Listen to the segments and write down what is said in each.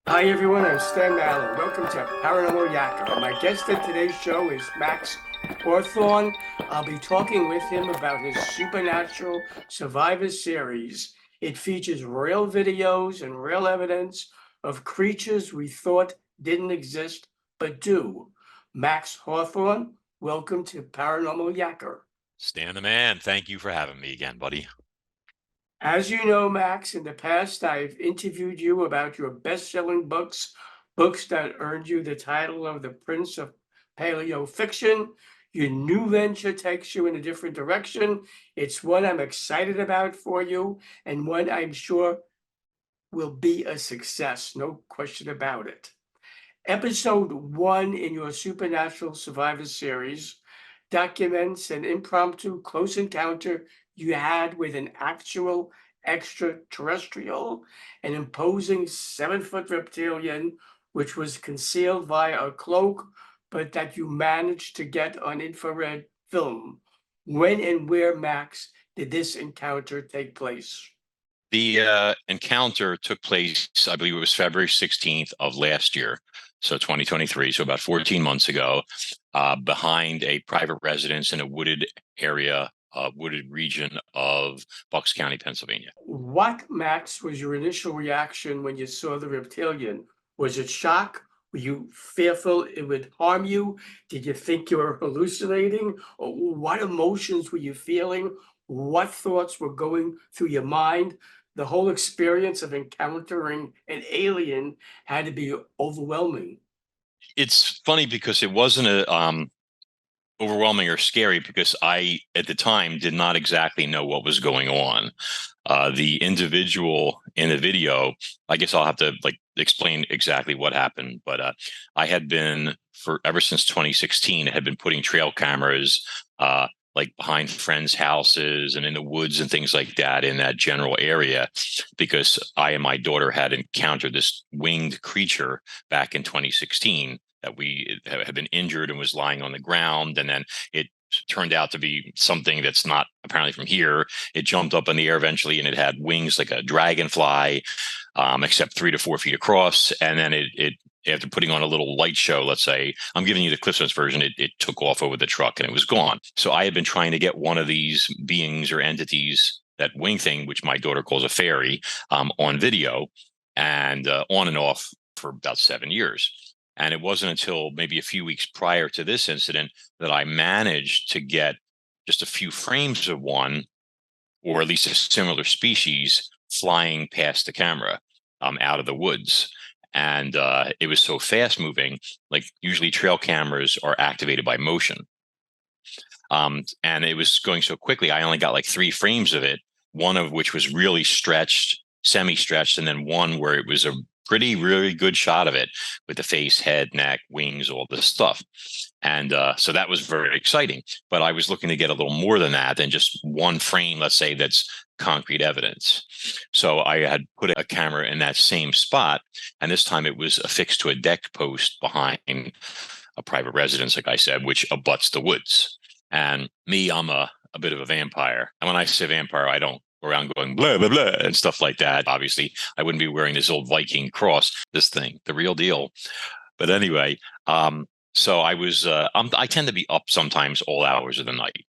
Hi everyone, I'm Stan Mallow. Welcome to Paranormal Yakko. My guest at today's show is Max Hawthorne. I'll be talking with him about his Supernatural Survivor series. It features real videos and real evidence of creatures we thought didn't exist but do. Max Hawthorne, welcome to Paranormal Yakko. Stan the man, thank you for having me again, buddy. As you know, Max, in the past, I've interviewed you about your best-selling books, books that earned you the title of the Prince of Paleo Fiction. Your new venture takes you in a different direction. It's one I'm excited about for you, and one I'm sure will be a success, no question about it. Episode one in your Supernatural Survivor series documents an impromptu close encounter you had with an actual extraterrestrial, an imposing 7-foot reptilian, which was concealed via a cloak, but that you managed to get on infrared film. When and where, Max, did this encounter take place? The encounter took place, I believe it was February 16th of last year, so 2023, so about 14 months ago, behind a private residence in a wooded area, wooded region of Bucks County, Pennsylvania. What, Max, was your initial reaction when you saw the reptilian? Was it shock? Were you fearful it would harm you? Did you think you were hallucinating? Or what emotions were you feeling? What thoughts were going through your mind? The whole experience of encountering an alien had to be overwhelming. It's funny because it wasn't a overwhelming or scary because I, at the time, did not exactly know what was going on. The individual in the video, I guess I'll have to like explain exactly what happened, but I had been for ever since 2016, had been putting trail cameras like behind friends' houses and in the woods and things like that in that general area because I and my daughter had encountered this winged creature back in 2016 that we had been injured and was lying on the ground. And then it turned out to be something that's not apparently from here. It jumped up in the air eventually and it had wings like a dragonfly, except 3 to 4 feet across. And then it after putting on a little light show, let's say, I'm giving you the Cliff Notes version, it took off over the truck and it was gone. So I had been trying to get one of these beings or entities, that wing thing, which my daughter calls a fairy, on video and on and off for about 7 years. And it wasn't until maybe a few weeks prior to this incident that I managed to get just a few frames of one, or at least a similar species, flying past the camera out of the woods. And it was so fast moving, like usually trail cameras are activated by motion. And it was going so quickly, I only got like 3 frames of it, one of which was really stretched, semi stretched, and then one where it was a pretty, really good shot of it with the face, head, neck, wings, all this stuff. And so that was very exciting. But I was looking to get a little more than that, than just 1 frame, let's say, that's concrete evidence. So I had put a camera in that same spot, and this time it was affixed to a deck post behind a private residence, like I said, which abuts the woods. And me, I'm a bit of a vampire. And when I say vampire, I don't go around going blah, blah, blah, and stuff like that. Obviously, I wouldn't be wearing this old Viking cross, this thing, the real deal. But anyway, so I tend to be up sometimes all hours of the night.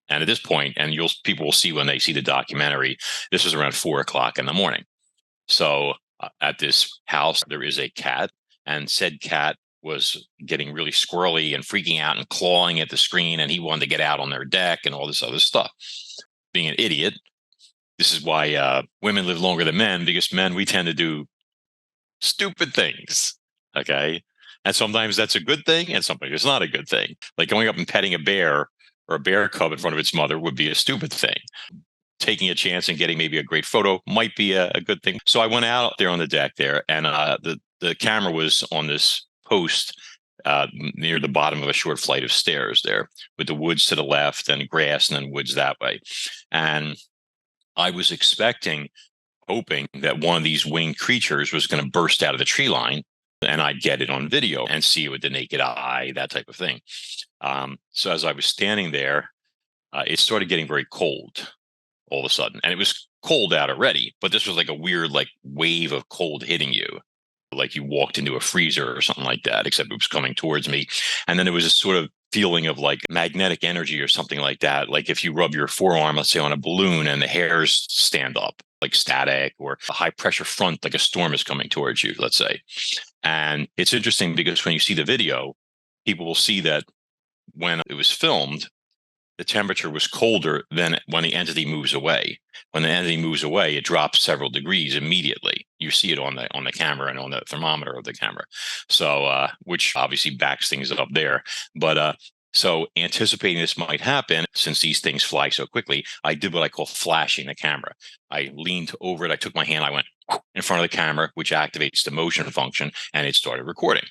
And at this point, and people will see when they see the documentary, this was around 4 o'clock in the morning. So at this house, there is a cat, and said cat was getting really squirrely and freaking out and clawing at the screen, and he wanted to get out on their deck and all this other stuff. Being an idiot, this is why women live longer than men, because men, we tend to do stupid things. Okay. And sometimes that's a good thing, and sometimes it's not a good thing. Like going up and petting a bear or a bear cub in front of its mother would be a stupid thing. Taking a chance and getting maybe a great photo might be a good thing. So I went out there on the deck there, and the camera was on this post near the bottom of a short flight of stairs there, with the woods to the left and grass and then woods that way. And I was expecting, hoping that one of these winged creatures was going to burst out of the tree line and I'd get it on video and see it with the naked eye, that type of thing. So as I was standing there, it started getting very cold all of a sudden. And it was cold out already, but this was like a weird, like wave of cold hitting you. like you walked into a freezer or something like that, except it was coming towards me. And then it was a sort of feeling of like magnetic energy or something like that. Like if you rub your forearm, let's say on a balloon, and the hairs stand up, like static, or a high pressure front, like a storm is coming towards you, let's say. And it's interesting because when you see the video, people will see that when it was filmed, the temperature was colder than when the entity moves away. When the entity moves away, it drops several degrees immediately. You see it on the camera and on the thermometer of the camera. So, which obviously backs things up there. But so anticipating this might happen, since these things fly so quickly, I did what I call flashing the camera. I leaned over it. I took my hand. I went in front of the camera, which activates the motion function, and it started recording.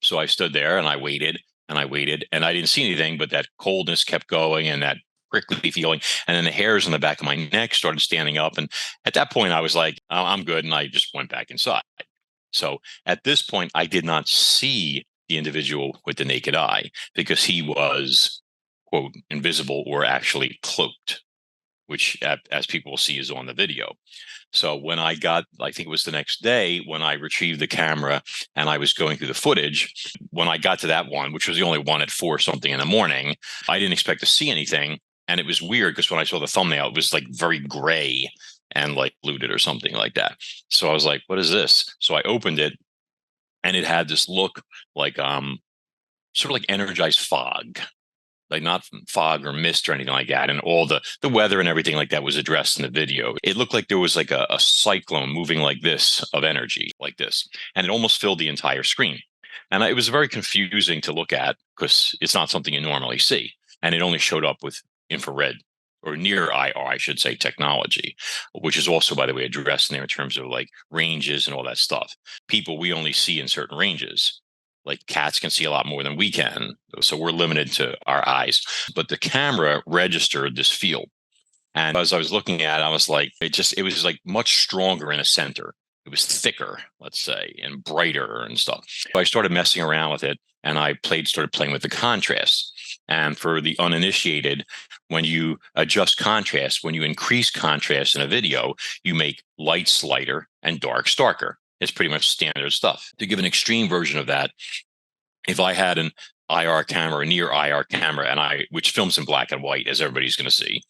So I stood there and I waited and I waited and I didn't see anything, but that coldness kept going and that prickly feeling. And then the hairs on the back of my neck started standing up. And at that point, I was like, I'm good. And I just went back inside. So at this point, I did not see the individual with the naked eye because he was, quote, invisible or actually cloaked, which, as people will see, is on the video. So when I got, I think it was the next day when I retrieved the camera and I was going through the footage, when I got to that one, which was the only one at 4 something in the morning, I didn't expect to see anything. And it was weird because when I saw the thumbnail, it was like very gray and like polluted or something like that. So I was like, what is this? So I opened it and it had this look like sort of like energized fog, like not fog or mist or anything like that. And all the weather and everything like that was addressed in the video. It looked like there was like a cyclone moving like this of energy like this. And it almost filled the entire screen. And it was very confusing to look at because it's not something you normally see. And it only showed up with infrared or near IR, I should say, technology, which is also, by the way, addressed in there in terms of like ranges and all that stuff. People we only see in certain ranges. Like cats can see a lot more than we can. So we're limited to our eyes. But the camera registered this field. And as I was looking at it, I was like, it was like much stronger in the center. It was thicker, let's say, and brighter and stuff. So I started messing around with it and I started playing with the contrast. And for the uninitiated, when you adjust contrast, when you increase contrast in a video, you make lights lighter and darks darker. It's pretty much standard stuff. To give an extreme version of that, if I had an IR camera, a near IR camera, which films in black and white, as everybody's going to see,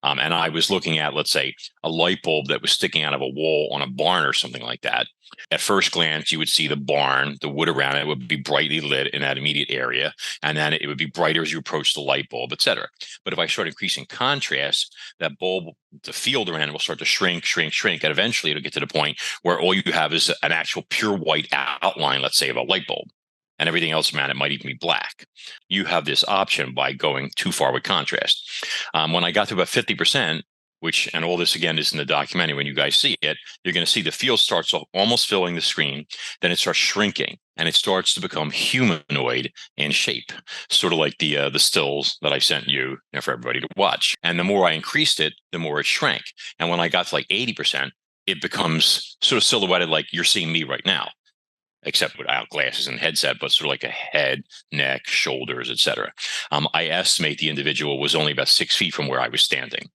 and I was looking at, let's say, a light bulb that was sticking out of a wall on a barn or something like that. At first glance, you would see the barn, the wood around it would be brightly lit in that immediate area, and then it would be brighter as you approach the light bulb, et cetera. But if I start increasing contrast, that bulb, the field around it will start to shrink, shrink, shrink, and eventually it'll get to the point where all you have is an actual pure white outline, let's say, of a light bulb. And everything else around it might even be black. You have this option by going too far with contrast. When I got to about 50%, and all this again is in the documentary, when you guys see it, you're going to see the field starts almost filling the screen. Then it starts shrinking and it starts to become humanoid in shape, sort of like the stills that I sent you for everybody to watch. And the more I increased it, the more it shrank. And when I got to like 80%, it becomes sort of silhouetted like you're seeing me right now, except without glasses and headset, but sort of like a head, neck, shoulders, etc. I estimate the individual was only about 6 feet from where I was standing,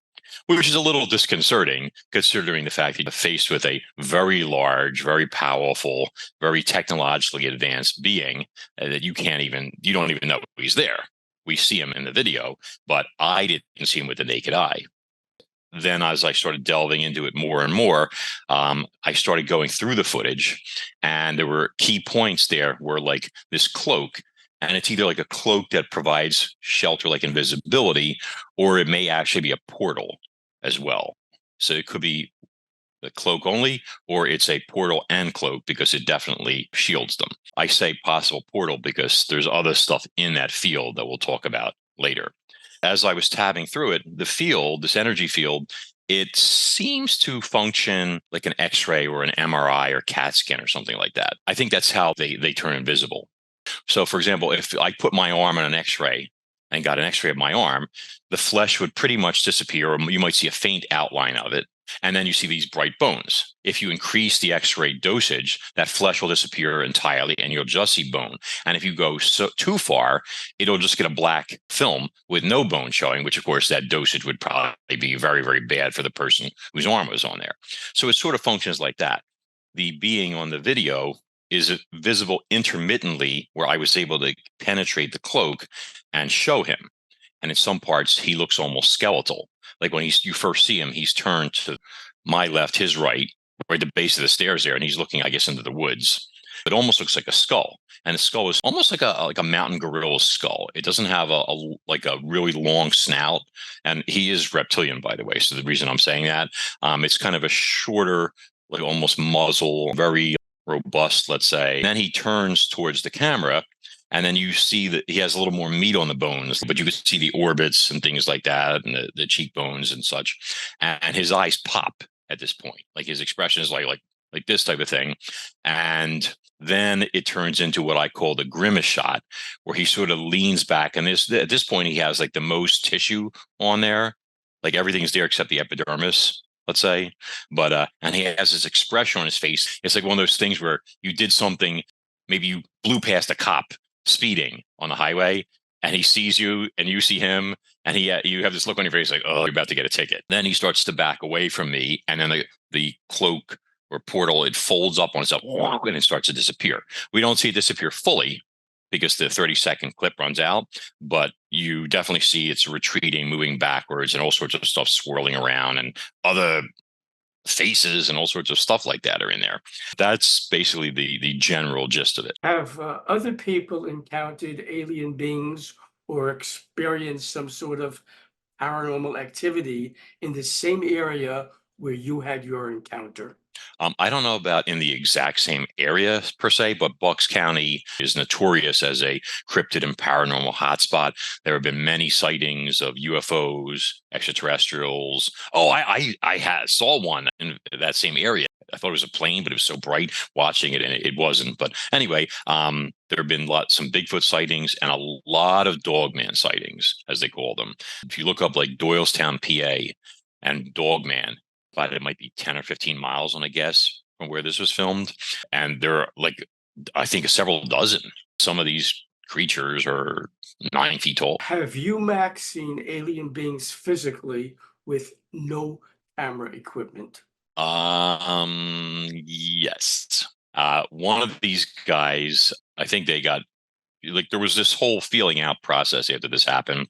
which is a little disconcerting considering the fact that you're faced with a very large, very powerful, very technologically advanced being that you don't even know he's there. We see him in the video, but I didn't see him with the naked eye. Then as I started delving into it more and more, I started going through the footage, and there were key points there where like this cloak, and it's either like a cloak that provides shelter like invisibility, or it may actually be a portal as well. So it could be the cloak only, or it's a portal and cloak because it definitely shields them. I say possible portal because there's other stuff in that field that we'll talk about later. As I was tabbing through it, the field, this energy field, it seems to function like an X-ray or an MRI or CAT scan or something like that. I think that's how they turn invisible. So, for example, if I put my arm on an X-ray and got an X-ray of my arm, the flesh would pretty much disappear, or you might see a faint outline of it. And then you see these bright bones. If you increase the X-ray dosage, that flesh will disappear entirely and you'll just see bone. And if you go too far, it'll just get a black film with no bone showing, which of course that dosage would probably be very, very bad for the person whose arm was on there. So it sort of functions like that. The being on the video is visible intermittently where I was able to penetrate the cloak and show him. And in some parts, he looks almost skeletal. Like when you first see him, he's turned to my left, his right, right at the base of the stairs there, and he's looking, I guess, into the woods. It almost looks like a skull, and the skull is almost like a mountain gorilla skull. It doesn't have like a really long snout, and he is reptilian, by the way. So the reason I'm saying that, it's kind of a shorter, like almost muzzle, very robust, let's say. And then he turns towards the camera, and then you see that he has a little more meat on the bones, but you can see the orbits and things like that, and the cheekbones and such. And his eyes pop at this point, like his expression is like this type of thing. And then it turns into what I call the grimace shot, where he sort of leans back, and at this point he has like the most tissue on there, like everything's there except the epidermis, let's say. But and he has this expression on his face. It's like one of those things where you did something, maybe you blew past a cop speeding on the highway, and he sees you and you see him, and you have this look on your face like, oh, you're about to get a ticket. Then he starts to back away from me, and then the cloak or portal, it folds up on itself and it starts to disappear. We don't see it disappear fully because the 30-second clip runs out, but you definitely see it's retreating, moving backwards, and all sorts of stuff swirling around, and other faces and all sorts of stuff like that are in there. That's basically the general gist of it. Have other people encountered alien beings or experienced some sort of paranormal activity in the same area where you had your encounter? I don't know about in the exact same area per se, but Bucks County is notorious as a cryptid and paranormal hotspot. There have been many sightings of UFOs, extraterrestrials. Oh, I saw one in that same area. I thought it was a plane, but it was so bright watching it, and it wasn't. But anyway, there have been some Bigfoot sightings and a lot of Dogman sightings, as they call them. If you look up like Doylestown, PA, and Dogman, but it might be 10 or 15 miles on a guess from where this was filmed. And there are like, I think several dozen. Some of these creatures are 9 feet tall. Have you, Max, seen alien beings physically with no camera equipment? Yes. One of these guys, I think they got, like, there was this whole feeling out process after this happened.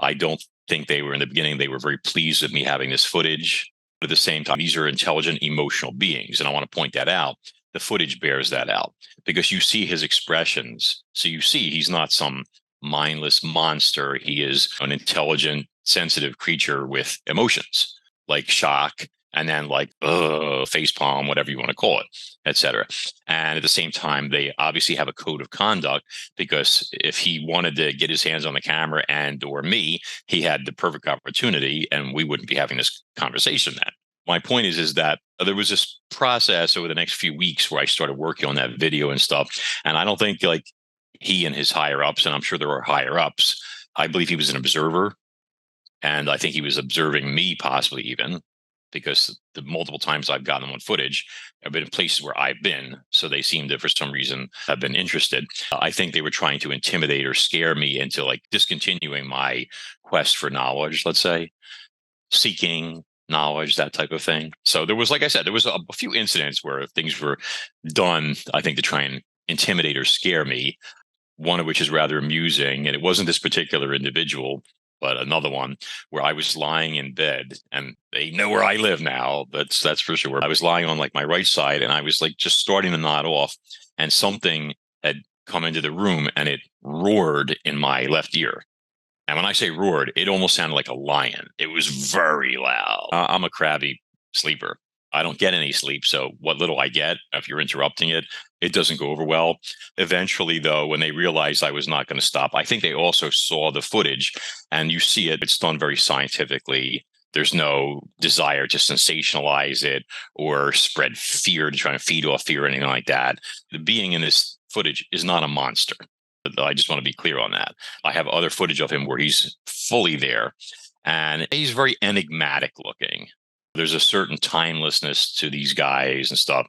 I don't think they were, in the beginning, they were very pleased with me having this footage. But at the same time, these are intelligent, emotional beings. And I want to point that out. The footage bears that out because you see his expressions. So you see he's not some mindless monster. He is an intelligent, sensitive creature with emotions like shock, and then like facepalm, whatever you want to call it, etc. And at the same time, they obviously have a code of conduct, because if he wanted to get his hands on the camera and or me, he had the perfect opportunity, and we wouldn't be having this conversation then. My point is that there was this process over the next few weeks where I started working on that video and stuff. And I don't think like he and his higher ups, and I'm sure there were higher ups, I believe he was an observer. And I think he was observing me possibly even, because the multiple times I've gotten them on footage, I've been in places where I've been. So they seem to, for some reason, have been interested. I think they were trying to intimidate or scare me into like discontinuing my quest for knowledge, let's say, seeking knowledge, that type of thing. So there was, like I said, there was a few incidents where things were done, I think, to try and intimidate or scare me, one of which is rather amusing. And it wasn't this particular individual, but another one where I was lying in bed, and they know where I live now. That's for sure. I was lying on like my right side, and I was like just starting to nod off, and something had come into the room and it roared in my left ear. And when I say roared, it almost sounded like a lion. It was very loud. I'm a crabby sleeper. I don't get any sleep. So what little I get, if you're interrupting it, it doesn't go over well. Eventually, though, when they realized I was not going to stop, I think they also saw the footage, and you see it. It's done very scientifically. There's no desire to sensationalize it or spread fear, to try to feed off fear or anything like that. The being in this footage is not a monster. I just want to be clear on that. I have other footage of him where he's fully there, and he's very enigmatic looking. There's a certain timelessness to these guys and stuff.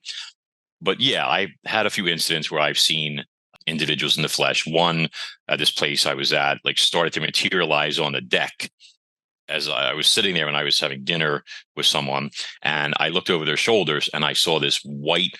But yeah, I had a few incidents where I've seen individuals in the flesh. One at this place I was at, like, started to materialize on the deck as I was sitting there and I was having dinner with someone, and I looked over their shoulders and I saw this white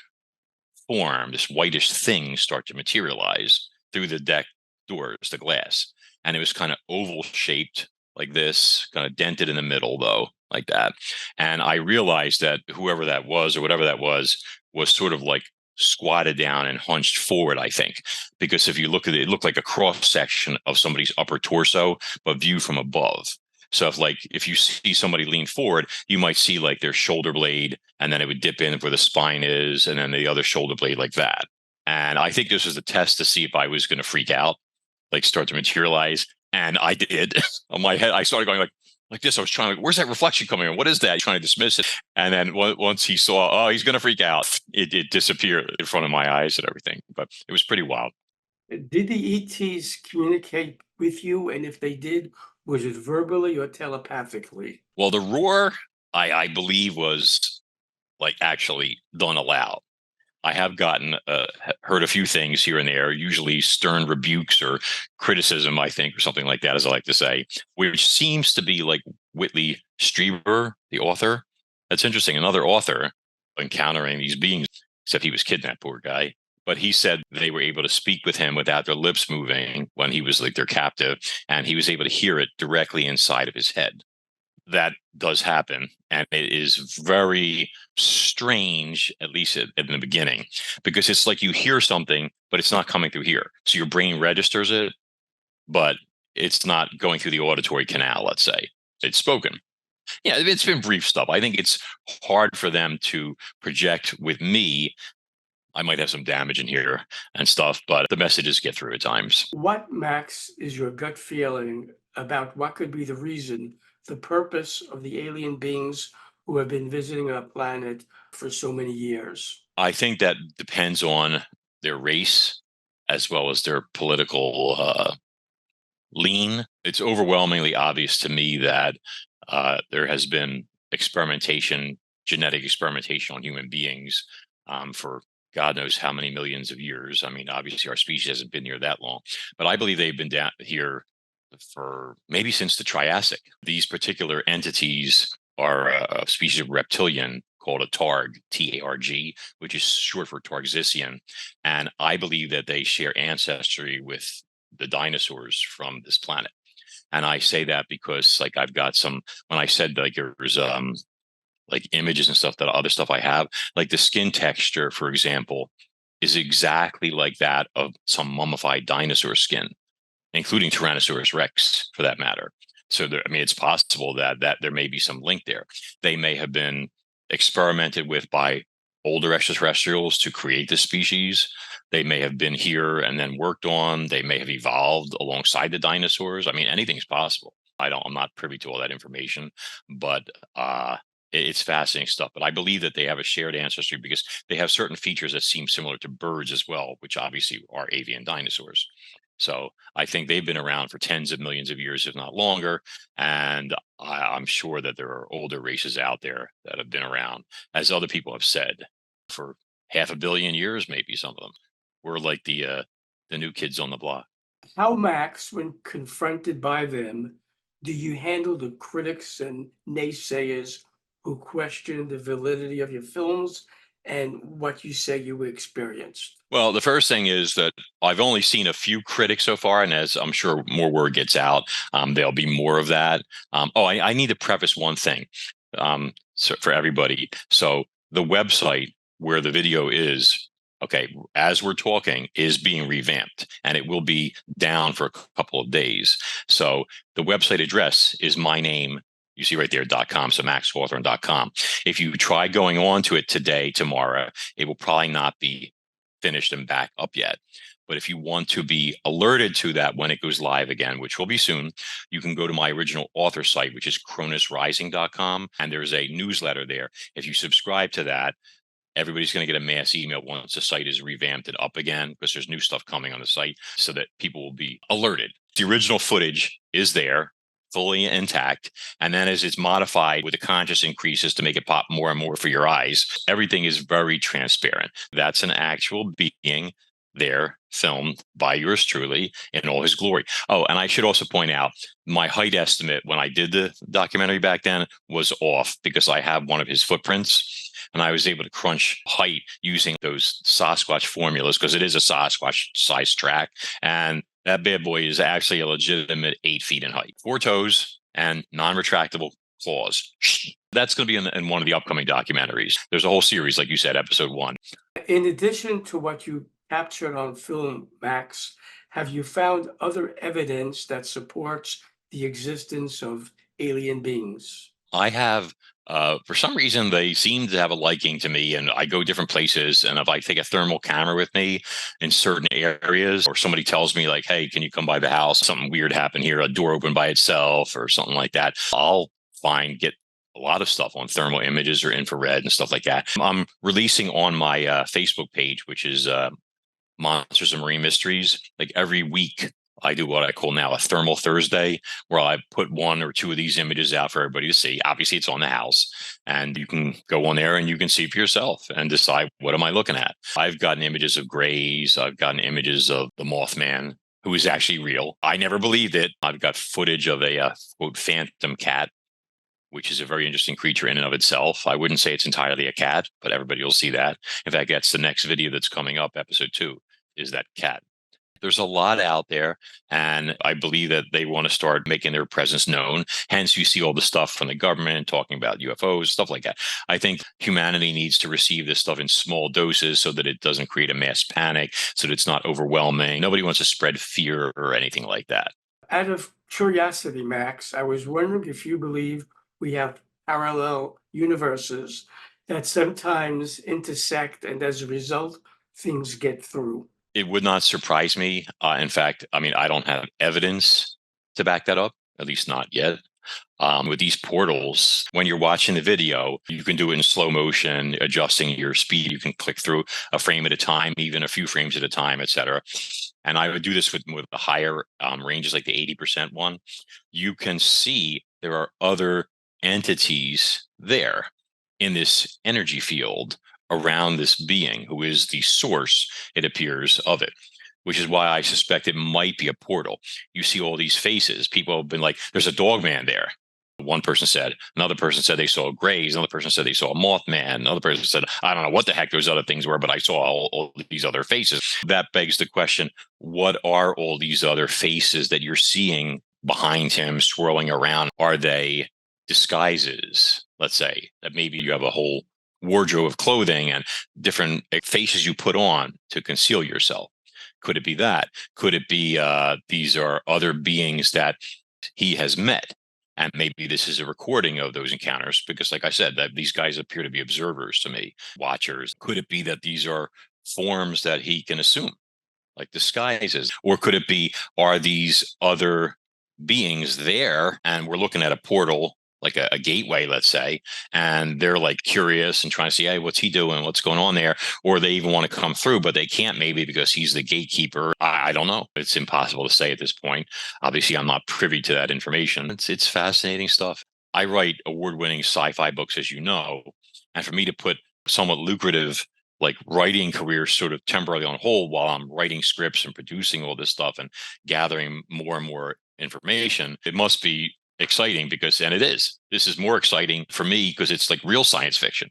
form, this whitish thing start to materialize through the deck doors, the glass. And it was kind of oval shaped like this, kind of dented in the middle though, like that. And I realized that whoever that was or whatever that was sort of like squatted down and hunched forward, I think, because if you look at it, it looked like a cross section of somebody's upper torso, but viewed from above. So if you see somebody lean forward, you might see like their shoulder blade, and then it would dip in where the spine is, and then the other shoulder blade like that. And I think this was a test to see if I was going to freak out, like start to materialize. And I did. On my head, I started going like this. I was trying to, where's that reflection coming in? What is that? Trying to dismiss it. And then once he saw, oh, he's going to freak out, it disappeared in front of my eyes and everything. But it was pretty wild. Did the ETs communicate with you? And if they did, was it verbally or telepathically? Well, the roar, I believe, was like actually done aloud. I have heard a few things here and there, usually stern rebukes or criticism, I think, or something like that, as I like to say, which seems to be like Whitley Strieber, the author. That's interesting. Another author encountering these beings, except he was kidnapped, poor guy. But he said they were able to speak with him without their lips moving when he was like their captive, and he was able to hear it directly inside of his head. That does happen, and it is very strange, at least in the beginning, because it's like you hear something but it's not coming through here, so your brain registers it, but it's not going through the auditory canal. Let's say it's spoken. Yeah, it's been brief stuff. I think it's hard for them to project with me. I might have some damage in here and stuff, but the messages get through at times. What, Max, is your gut feeling about what could be the reason, the purpose of the alien beings who have been visiting our planet for so many years? I think that depends on their race as well as their political lean. It's overwhelmingly obvious to me that there has been experimentation, genetic experimentation on human beings for God knows how many millions of years. I mean, obviously, our species hasn't been here that long, but I believe they've been down here for maybe since the Triassic. These particular entities are a species of reptilian called a targ, Targ, which is short for Targzisian. And I believe that they share ancestry with the dinosaurs from this planet. And I say that because like I've got some, when I said like there's like images and stuff, that other stuff I have, like the skin texture, for example, is exactly like that of some mummified dinosaur skin, including Tyrannosaurus rex for that matter. So I mean, it's possible that there may be some link there. They may have been experimented with by older extraterrestrials to create the species. They may have been here and then worked on. They may have evolved alongside the dinosaurs. I mean, anything's possible. I'm not privy to all that information, but it's fascinating stuff. But I believe that they have a shared ancestry because they have certain features that seem similar to birds as well, which obviously are avian dinosaurs. So I think they've been around for tens of millions of years, if not longer. And I'm sure that there are older races out there that have been around, as other people have said, for 500,000,000 years, maybe some of them. We're like the new kids on the block. How, Max, when confronted by them, do you handle the critics and naysayers who question the validity of your films and what you say you experienced? Well, the first thing is that I've only seen a few critics so far, and as I'm sure more word gets out, there'll be more of that. I need to preface one thing so for everybody. So the website where the video is, okay, as we're talking, is being revamped, and it will be down for a couple of days. So the website address is my name. You see right there, .com, so maxhawthorne.com. If you try going on to it today, tomorrow, it will probably not be finished and back up yet. But if you want to be alerted to that when it goes live again, which will be soon, you can go to my original author site, which is cronusrising.com. And there's a newsletter there. If you subscribe to that, everybody's going to get a mass email once the site is revamped and up again, because there's new stuff coming on the site so that people will be alerted. The original footage is there, fully intact, and then as it's modified with the conscious increases to make it pop more and more for your eyes, everything is very transparent. That's an actual being there, filmed by yours truly in all his glory. Oh, and I should also point out, my height estimate when I did the documentary back then was off because I have one of his footprints. and I was able to crunch height using those Sasquatch formulas, because it is a Sasquatch size track. And that bad boy is actually a legitimate 8 feet in height, 4 toes and non-retractable claws. That's going to be in one of the upcoming documentaries. There's a whole series, like you said, episode 1. In addition to what you captured on film, Max, have you found other evidence that supports the existence of alien beings? I have, for some reason, they seem to have a liking to me, and I go different places. And if I take a thermal camera with me in certain areas, or somebody tells me, like, hey, can you come by the house? Something weird happened here, a door opened by itself, or something like that, I'll get a lot of stuff on thermal images or infrared and stuff like that. I'm releasing on my Facebook page, which is Monsters and Marine Mysteries. Like every week, I do what I call now a Thermal Thursday, where I put 1 or 2 of these images out for everybody to see. Obviously, it's on the house, and you can go on there and you can see for yourself and decide, what am I looking at? I've gotten images of grays. I've gotten images of the Mothman, who is actually real. I never believed it. I've got footage of a quote phantom cat, which is a very interesting creature in and of itself. I wouldn't say it's entirely a cat, but everybody will see that. In fact, that's the next video that's coming up, episode 2, is that cat. There's a lot out there, and I believe that they want to start making their presence known. Hence, you see all the stuff from the government talking about UFOs, stuff like that. I think humanity needs to receive this stuff in small doses so that it doesn't create a mass panic, so that it's not overwhelming. Nobody wants to spread fear or anything like that. Out of curiosity, Max, I was wondering if you believe we have parallel universes that sometimes intersect, and as a result, things get through. It would not surprise me. In fact, I mean, I don't have evidence to back that up, at least not yet. With these portals, when you're watching the video, you can do it in slow motion, adjusting your speed. You can click through a frame at a time, even a few frames at a time, etc. And I would do this with the higher ranges, like the 80% one. You can see there are other entities there in this energy field around this being who is the source, it appears, of it, which is why I suspect it might be a portal. You see all these faces. People have been like, there's a dog man there. One person said, another person said they saw grays, another person said they saw a Mothman, another person said, I don't know what the heck those other things were, but I saw all these other faces. That begs the question, what are all these other faces that you're seeing behind him swirling around? Are they disguises? Let's say that maybe you have a whole wardrobe of clothing and different faces you put on to conceal yourself. Could it be that? Could it be these are other beings that he has met? And maybe this is a recording of those encounters, because, like I said, that these guys appear to be observers to me, watchers. Could it be that these are forms that he can assume, like disguises? Or could it be, are these other beings there and we're looking at a portal, like a gateway, let's say, and they're like curious and trying to see, hey, what's he doing? What's going on there? Or they even want to come through, but they can't, maybe because he's the gatekeeper. I don't know. It's impossible to say at this point. Obviously, I'm not privy to that information. It's fascinating stuff. I write award-winning sci-fi books, as you know, and for me to put somewhat lucrative like writing career sort of temporarily on hold while I'm writing scripts and producing all this stuff and gathering more and more information, it must be exciting, because, and it is. This is more exciting for me because it's like real science fiction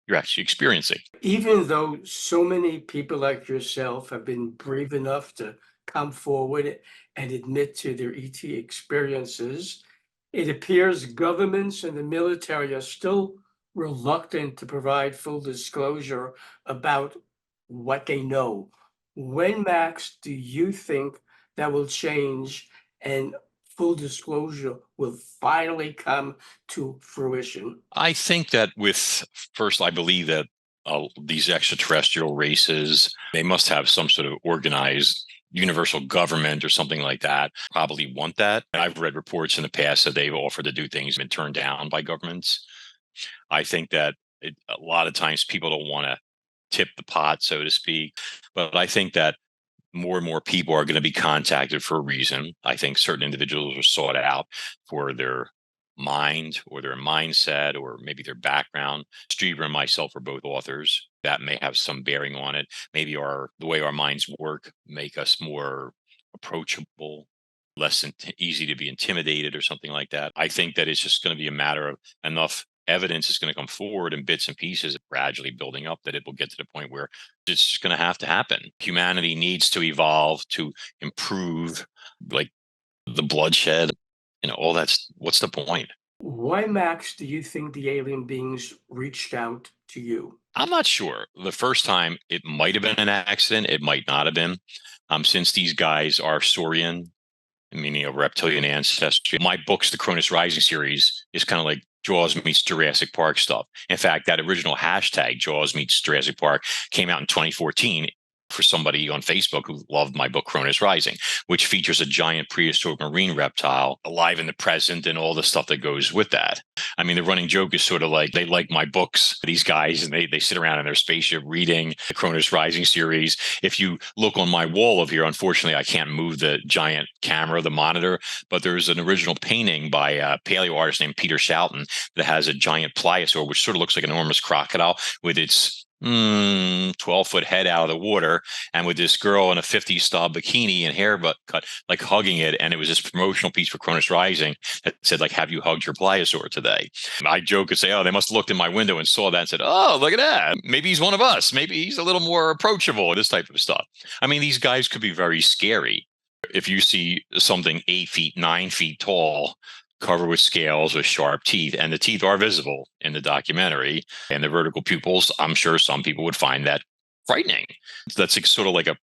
you're actually experiencing. Even though so many people like yourself have been brave enough to come forward and admit to their ET experiences, it appears governments and the military are still reluctant to provide full disclosure about what they know. When, Max, do you think that will change and full disclosure will finally come to fruition? I think that first, I believe that these extraterrestrial races, they must have some sort of organized universal government or something like that, probably want that. I've read reports in the past that they've offered to do things and been turned down by governments. I think that a lot of times people don't want to tip the pot, so to speak. But I think that more and more people are going to be contacted for a reason. I think certain individuals are sought out for their mind or their mindset or maybe their background. Streeter and myself are both authors. That may have some bearing on it. Maybe the way our minds work make us more approachable, less easy to be intimidated or something like that. I think that it's just going to be a matter of enough evidence is going to come forward in bits and pieces, gradually building up, that it will get to the point where it's just going to have to happen. Humanity needs to evolve to improve, like the bloodshed, all that's, what's the point? Why, Max, do you think the alien beings reached out to you? I'm not sure. The first time, it might have been an accident. It might not have been. Since these guys are Saurian, meaning a reptilian ancestry, my books, the Cronus Rising series, is kind of like Jaws meets Jurassic Park stuff. In fact, that original hashtag, Jaws meets Jurassic Park, came out in 2014 for somebody on Facebook who loved my book Cronus Rising, which features a giant prehistoric marine reptile alive in the present and all the stuff that goes with that. I mean, the running joke is sort of like, they like my books, these guys, and they sit around in their spaceship reading the Cronus Rising series. If you look on my wall over here, unfortunately, I can't move the giant camera, the monitor, but there's an original painting by a paleo artist named Peter Shelton that has a giant pliosaur, which sort of looks like an enormous crocodile with its 12-foot head out of the water, and with this girl in a 50s style bikini and hair cut, like hugging it. And it was this promotional piece for Cronus Rising that said, like, have you hugged your pliosaur today? I joke and say, oh, they must have looked in my window and saw that and said, oh, look at that. Maybe he's one of us. Maybe he's a little more approachable, this type of stuff. I mean, these guys could be very scary. If you see something 8 feet, 9 feet tall, covered with scales with sharp teeth, and the teeth are visible in the documentary, and the vertical pupils, I'm sure some people would find that frightening. That's like, sort of like a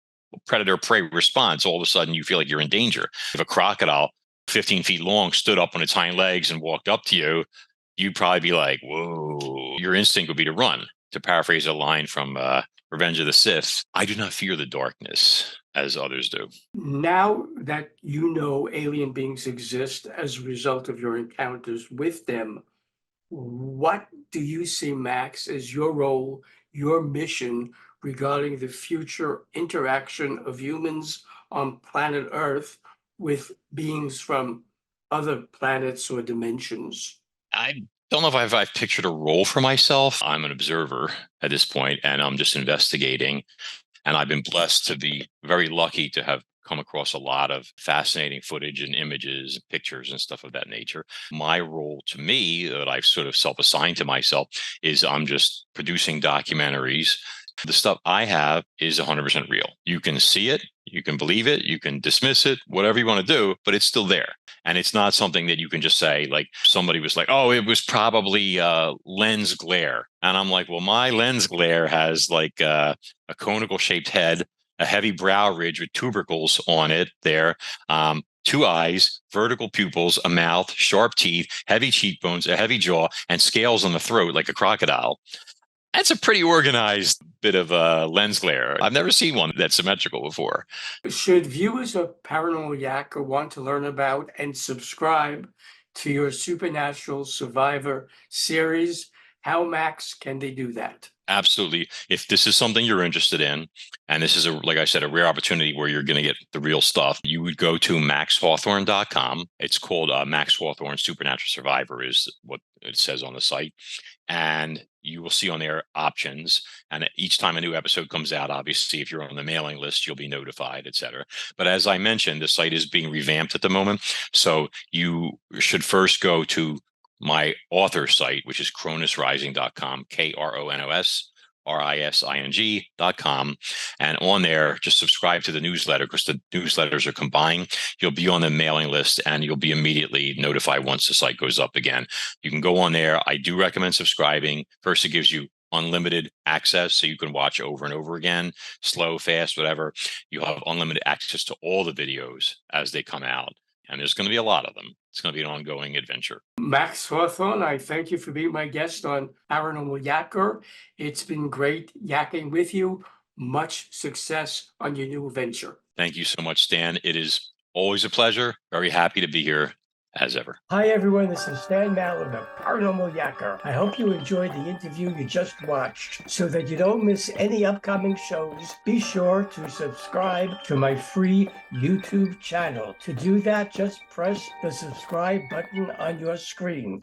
predator-prey response. All of a sudden, you feel like you're in danger. If a crocodile 15 feet long stood up on its hind legs and walked up to you, you'd probably be like, whoa. Your instinct would be to run. To paraphrase a line from Revenge of the Sith, I do not fear the darkness as others do. Now that you know alien beings exist as a result of your encounters with them, what do you see, Max, as your role, your mission regarding the future interaction of humans on planet Earth with beings from other planets or dimensions? I don't know if I've pictured a role for myself. I'm an observer at this point, and I'm just investigating. And I've been blessed to be very lucky to have come across a lot of fascinating footage and images and pictures and stuff of that nature. My role, to me, that I've sort of self-assigned to myself, is I'm just producing documentaries. The stuff I have is 100% real. You can see it, you can believe it, you can dismiss it, whatever you want to do, but it's still there. And it's not something that you can just say, like somebody was like, oh, it was probably lens glare. And I'm like, well, my lens glare has like a conical shaped head, a heavy brow ridge with tubercles on it there, 2 eyes, vertical pupils, a mouth, sharp teeth, heavy cheekbones, a heavy jaw, and scales on the throat like a crocodile. That's a pretty organized bit of lens glare. I've never seen one that's symmetrical before. Should viewers of Paranormal Yakker want to learn about and subscribe to your Supernatural Survivor series, how, Max, can they do that? Absolutely. If this is something you're interested in, and this is, like I said, a rare opportunity where you're going to get the real stuff, you would go to maxhawthorne.com. It's called Max Hawthorne Supernatural Survivor is what it says on the site. And you will see on there options. And each time a new episode comes out, obviously, if you're on the mailing list, you'll be notified, et cetera. But as I mentioned, the site is being revamped at the moment. So you should first go to my author site, which is cronusrising.com, KRONOSRISING.com. And on there, just subscribe to the newsletter, because the newsletters are combined. You'll be on the mailing list and you'll be immediately notified once the site goes up again. You can go on there. I do recommend subscribing. First, it gives you unlimited access, so you can watch over and over again, slow, fast, whatever. You'll have unlimited access to all the videos as they come out. And there's going to be a lot of them. It's going to be an ongoing adventure. Max Hawthorne, I thank you for being my guest on Paranormal Yakker. It's been great yakking with you. Much success on your new venture. Thank you so much, Stan. It is always a pleasure. Very happy to be here as ever. Hi, everyone. This is Stan Mallow, the Paranormal Yakker. I hope you enjoyed the interview you just watched. So that you don't miss any upcoming shows, be sure to subscribe to my free YouTube channel. To do that, just press the subscribe button on your screen.